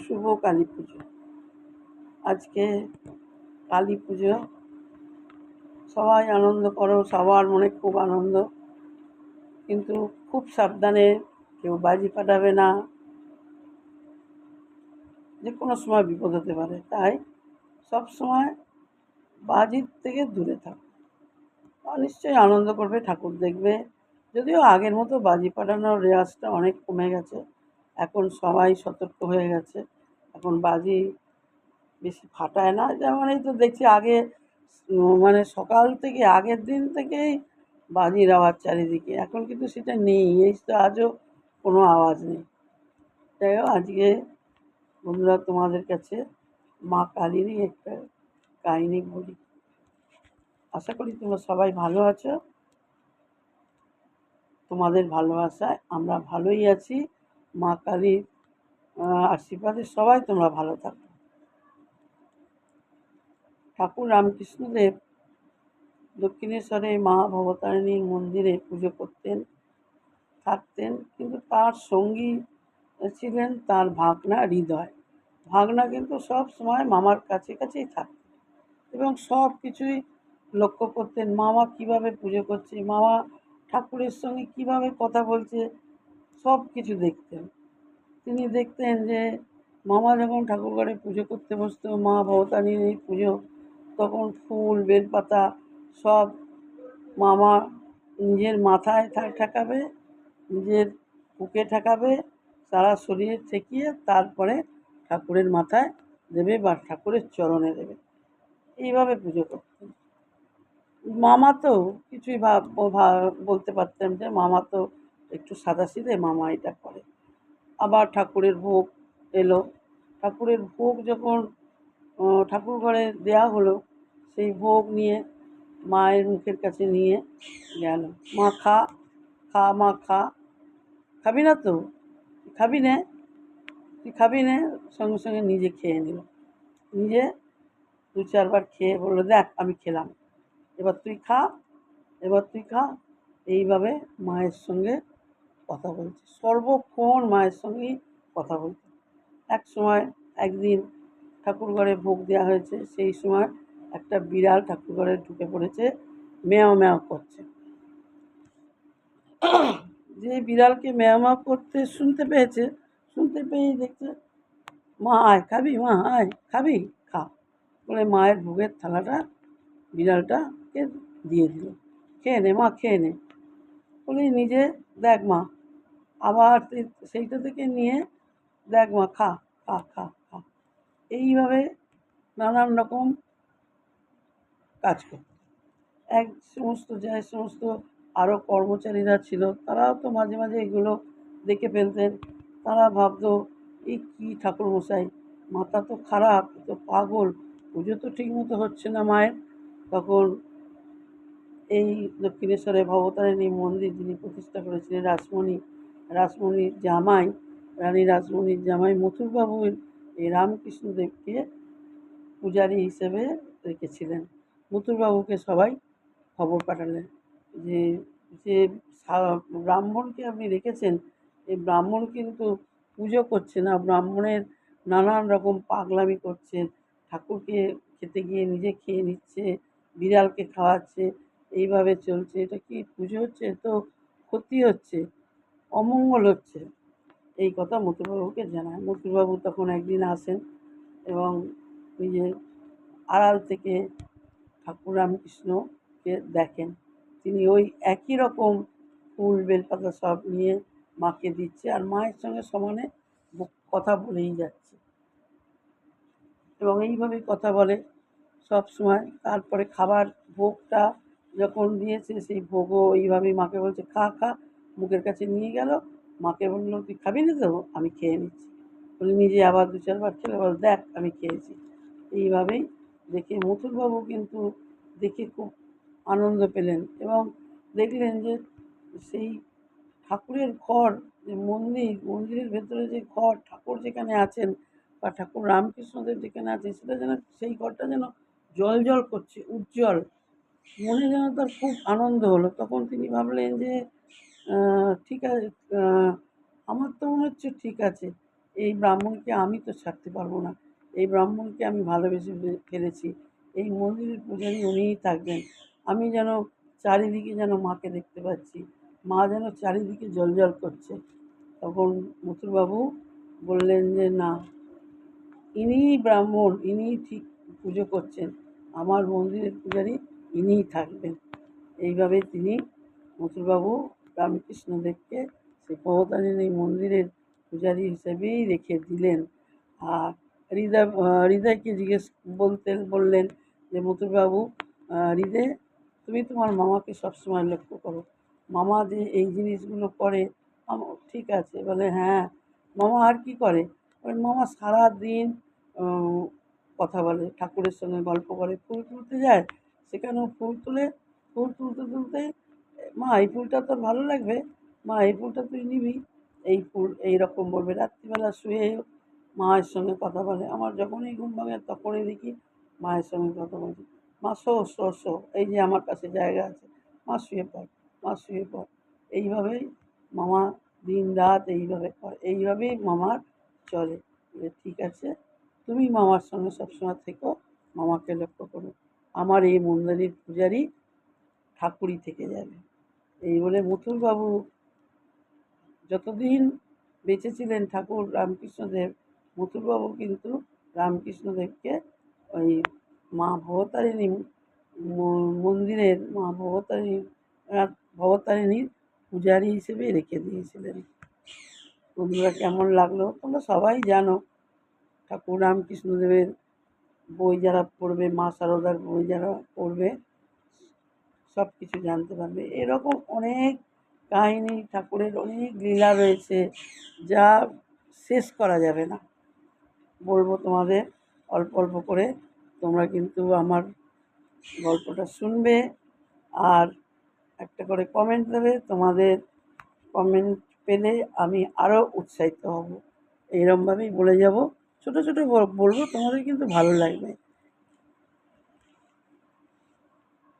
শুভ কালী পুজো। আজকে কালী পুজো, সবাই আনন্দ করো, সবার মনে খুব আনন্দ, কিন্তু খুব সাবধানে, কেউ বাজি ফাটাবে না, যে কোনো সময় বিপদ হতে পারে। তাই সব সময় বাজির থেকে দূরে থাকো। নিশ্চয়ই আনন্দ করবে, ঠাকুর দেখবে। যদিও আগের মতো বাজি ফাটানোর রেওয়াজটা অনেক কমে গেছে, এখন সবাই সতর্ক হয়ে গেছে, এখন বাজি বেশি ফাটায় না। যেমন এই তো দেখছি আগে মানে সকাল থেকে আগের দিন থেকেই বাজির আওয়াজ চারিদিকে, এখন কিন্তু সেটা নেই, এই তো আজও কোনো আওয়াজ নেই। যাই হোক, আজকে বন্ধুরা তোমাদের কাছে মা কালীরই একটা কাহিনী বলি। আশা করি তোমরা সবাই ভালো আছো, তোমাদের ভালোবাসায় আমরা ভালোই আছি। মা কালীর আশীর্বাদে সবাই তোমরা ভালো থাকো। ঠাকুর রামকৃষ্ণদেব দক্ষিণেশ্বরে মা ভবতারিণীর মন্দিরে পুজো করতেন, থাকতেন, কিন্তু তার সঙ্গী ছিলেন তার ভাগনা হৃদয়। ভাগনা কিন্তু সব সময় মামার কাছে কাছেই থাকতেন এবং সব কিছুই লক্ষ্য করতেন। মামা কিভাবে পুজো করছে, মামা ঠাকুরের সঙ্গে কিভাবে কথা বলছে, সব কিছু দেখতেন। তিনি দেখতেন যে মামা যখন ঠাকুরঘরে পুজো করতে বসতো, মা ভবতারিণীর পুজো, তখন ফুল বেলপাতা সব মামা নিজের মাথায় ঠেকাবে, নিজের বুকে ঠেকাবে, সারা শরীরে ঠেকিয়ে তারপরে ঠাকুরের মাথায় দেবে বা ঠাকুরের চরণে দেবে। এইভাবে পুজো করতেন। মামা তো কিছুই বলতে পারতেন যে মামা তো একটু সাদাসিধে, মামা এটা করে। আবার ঠাকুরের ভোগ এলো, ঠাকুরের ভোগ যখন ঠাকুর ঘরে দেওয়া হলো, সেই ভোগ নিয়ে মায়ের মুখের কাছে নিয়ে গেল। মা খা, খা মা খা। খাবি না তো? খাবি নে, তুই খাবি নে। সঙ্গে সঙ্গে নিজে খেয়ে নিল। নিজে 2-4 বার খেয়ে বললো, দেখ আমি খেলাম, এবার তুই খা, এবার তুই খা। এইভাবে মায়ের সঙ্গে কথা বলছে, সর্বক্ষণ মায়ের সঙ্গেই কথা বলছে। একদিন ঠাকুর ঘরে ভোগ দেওয়া হয়েছে, সেই সময় একটা বিড়াল ঠাকুর ঘরে ঢুকে পড়েছে, ম্যাও ম্যাও করছে। যে বিড়ালকে ম্যাও ম্যাও করতে শুনতে পেয়েই দেখছে, মা আয় খাবি, মা আয় খাবি, খা বলে মায়ের ভোগের থালাটা বিড়ালটাকে দিয়ে দিল। খেয়ে নে মা, খেয়ে নে বলে নিজে, দেখ মা, আবার সেইটা থেকে নিয়ে, দেখ মা, খা খা খা খা। এইভাবে নানান রকম কাজ করত। যে সমস্ত আরও কর্মচারীরা ছিল, তারাও তো মাঝে মাঝে এগুলো দেখে ফেলতেন। তারা ভাবতো, এই কী ঠাকুরমশাই, মাথা তো খারাপ, তো পাগল, পুজো তো ঠিক মতো হচ্ছে না মায়ের। তখন এই দক্ষিণেশ্বরে ভবতারিণী মন্দির যিনি প্রতিষ্ঠা করেছিলেন, রাসমণির জামাই, রানী রাসমণির জামাই মথুরবাবু এই রামকৃষ্ণদেবকে পূজারী হিসেবে রেখেছিলেন। মথুরবাবুকে সবাই খবর পাঠালেন যে যে ব্রাহ্মণকে আপনি রেখেছেন, এই ব্রাহ্মণ কিন্তু পুজো করছে না, ব্রাহ্মণের নানান রকম পাগলামি করছে, ঠাকুরকে খেতে গিয়ে নিজে খেয়ে নিচ্ছে, বিড়ালকে খাওয়াচ্ছে, এইভাবে চলছে, এটা কি পুজো হচ্ছে? তো ক্ষতি হচ্ছে, অমঙ্গল হচ্ছে। এই কথা মথুরবাবুকে জানায়। মথুরবাবু তখন একদিন আসেন এবং নিজের আড়াল থেকে ঠাকুর রামকৃষ্ণকে দেখেন, তিনি ওই একই রকম ফুল বেলপাতা সব নিয়ে মাকে দিচ্ছে, আর মায়ের সঙ্গে সমানে কথা বলেই যাচ্ছে এবং এইভাবেই কথা বলে সব সময়। তারপরে খাবার ভোগটা যখন দিয়েছে, সেই ভোগও এইভাবেই মাকে বলছে, খা খা, মুখের কাছে নিয়ে গেল। মাকে বললো, তুই খাবি না তো? আমি খেয়ে নিচ্ছি বলে নিজে আবার 2-4 বার খেলে বল, দেখ আমি খেয়েছি। এইভাবেই দেখে মথুরবাবু কিন্তু দেখে খুব আনন্দ পেলেন এবং দেখলেন যে সেই ঠাকুরের ঘর, যে মন্দিরের ভেতরে যে ঘর, ঠাকুর যেখানে আছেন বা ঠাকুর রামকৃষ্ণদেব যেখানে আছে, সেটা যেন, সেই ঘরটা যেন জ্বল করছে, উজ্জ্বল। মনে যেন তার খুব আনন্দ হলো। তখন তিনি ভাবলেন যে ঠিক আছে, আমার তো মনে হচ্ছে ঠিক আছে, এই ব্রাহ্মণকে আমি তো ছাড়তে পারবো না, এই ব্রাহ্মণকে আমি ভালোবেসে ফেলেছি, এই মন্দিরের পূজারী উনিই থাকবেন। আমি যেন চারিদিকে যেন মাকে দেখতে পাচ্ছি, মা যেন চারিদিকে জ্বলজ্বল করছে। তখন মথুরবাবু বললেন যে না, ইনিই ব্রাহ্মণ, ইনিই ঠিক পুজো করছেন, আমার মন্দিরের পূজারী ইনিই থাকবেন। এইভাবে তিনি মথুরবাবু রামকৃষ্ণদেবকে সেই ভবতারিণী মন্দিরের পূজারী হিসেবেই রেখে দিলেন। আর হৃদয়কে বললেন যে মথুরবাবু, হৃদয়, তুমি তোমার মামাকে সবসময় লক্ষ্য করো, মামা যে এই জিনিসগুলো করে ঠিক আছে। বলে হ্যাঁ, মামা আর কি করে? বলে মামা সারাদিন কথা বলে, ঠাকুরের সঙ্গে গল্প করে, ফুল তুলতে যায়, সেখানেও ফুল তুলে, ফুল তুলতে তুলতে, মা এই ফুলটা তোর ভালো লাগবে, মা এই ফুলটা তুই নিবি, এই ফুল এইরকম বলবে। রাত্রিবেলা শুয়ে মায়ের সঙ্গে কথা বলে, আমার যখনই ঘুম ভাঙে তখনই দেখি মায়ের সঙ্গে কথা বলছি, মা শো শো শো, এই যে আমার কাছে জায়গা আছে, মা শুয়ে পড়, মা শুয়ে পড়। এইভাবেই মামা দিন রাত এইভাবে করে, এইভাবেই মামার চলে। ঠিক আছে, তুমি মামার সঙ্গে সবসময় থেকো, মামাকে লক্ষ্য করো, আমার এই মন্দিরের পূজারী ঠাকুরই থেকে যাবে। এই বলে মথুরবাবু যতদিন বেঁচে ছিলেন ঠাকুর রামকৃষ্ণদেব, মথুরবাবু কিন্তু রামকৃষ্ণদেবকে ওই মা ভবতারিণী মন্দিরের মা ভবতারিণীর পূজারী হিসেবে রেখে দিয়েছিলেন। বন্ধুরা, কেমন লাগলো? তোমরা সবাই জানো, ঠাকুর রামকৃষ্ণদেবের বই যারা পড়বে, মা সারদার বই যারা পড়বে, সব কিছু জানতে পারবে। এরকম অনেক কাহিনী, ঠাকুরের অনেক লীলা রয়েছে, যা শেষ করা যাবে না। বলবো তোমাদের অল্প অল্প করে, তোমরা কিন্তু আমার গল্পটা শুনবে আর একটা করে কমেন্ট দেবে। তোমাদের কমেন্ট পেলে আমি আরও উৎসাহিত হব। এইরকমভাবেই বলে যাব, ছোটো ছোটো বলবো, তোমাদের কিন্তু ভালো লাগবে।